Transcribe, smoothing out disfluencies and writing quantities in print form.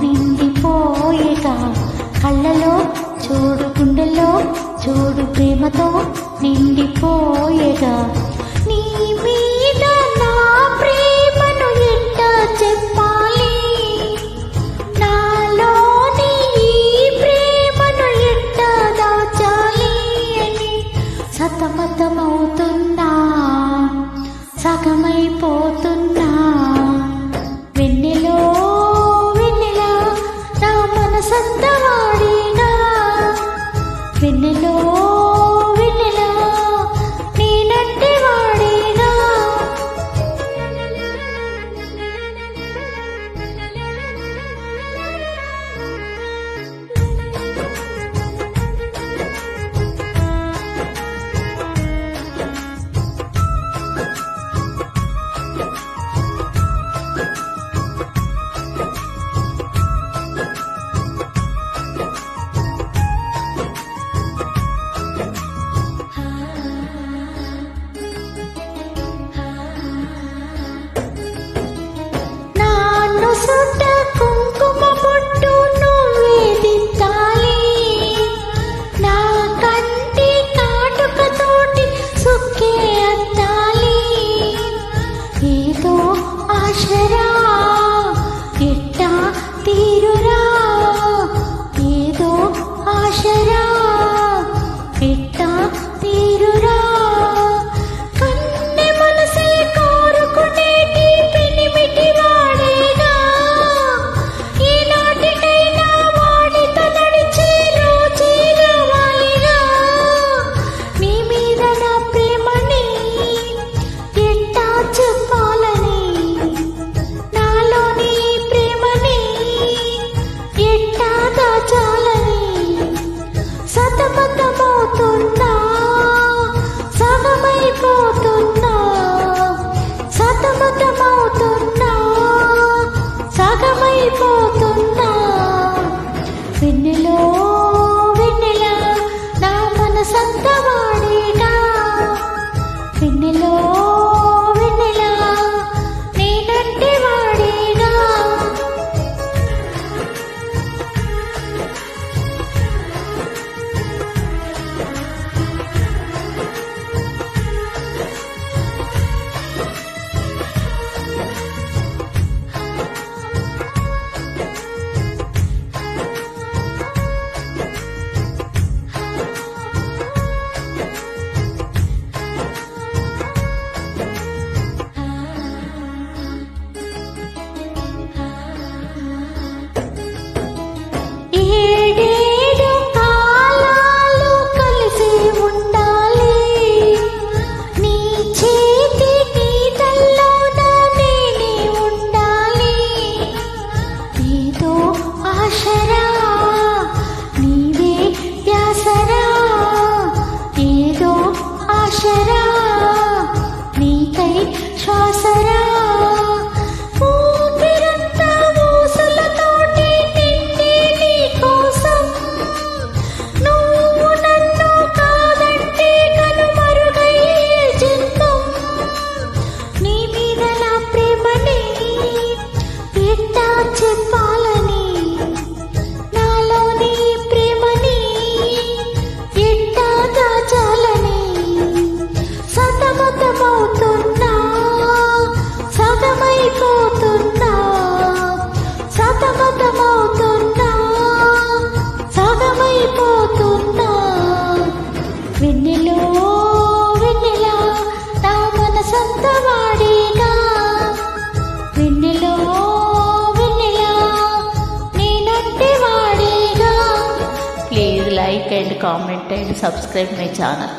నిండిపోయేగా కళ్ళలో చూడు గుండెల్లో చూడు ప్రేమతో నిండిపోయేగా నీ మీద నా ప్రేమను ఎంత చెప్పాలి నాలోని ఈ ప్రేమను ఎంత దాచాలి అని సతమతమవుతున్నా సగమైపోతున్నా వెన్నెలో వెన్నెలా నా మనసంతా వాడిగా వెన్నెలో వెన్నెలా నేనంటే వాడిగా సుట్ట కుంకుమ బొట్టు నువ్వే దిద్దాలి నా కంటి కాటుకతోటి సుక్కే అద్దాలి ఏదో ఆశరా ఎట్టా తీరురా ఏదో ఆశరా ఎట్టా తీరురా కన్నె మనసే కోరుకునేటి పెనిమిటి వాడేగా ఈనాటికైనా వాడితో నడిచే రోజే రావాలిగా నీ మీద నా ప్రేమని ఎట్టా చెప్పాలని నాలోని ప్రేమని ఎట్టా దాచాలని సతమతమవుతున్నా సగమైపోతున్నా సతమతమవుతున్నా సగమైపోతున్నా వెన్నెలో వెన్నెలా నా మనసంతా వాడిగా వెన్నెలో వెన్నెలా నేనంటే వాడిగా ఏడేడు కాలాలు కలిసి ఉండాలి నీ చేతి గీతల్లోన నేనే ఉండాలి ఏదో ఆశరా నీవే ధ్యాసరా ఏదో ఆశరా నీకై శ్వాసరా ఊపిరంతా ఊసులతోటి నిండి నీ కోసం నువ్వు నన్ను కాదంటే కనుమరుగయ్యే జంతం నీ మీద నా ప్రేమని ఎట్టా చెప్పాలని నాలోని ప్రేమని ఎట్టా దాచాలని సతమతమవుతున్నా సగమైపోతున్నా సతమతమవుతున్నా సగమైపోతున్నా వెన్నెలో వెన్నెలా నా మనసంతా వాడిగా వెన్నెలో వెన్నెలా నేనంటే వాడిగా. Please like and comment and subscribe my channel.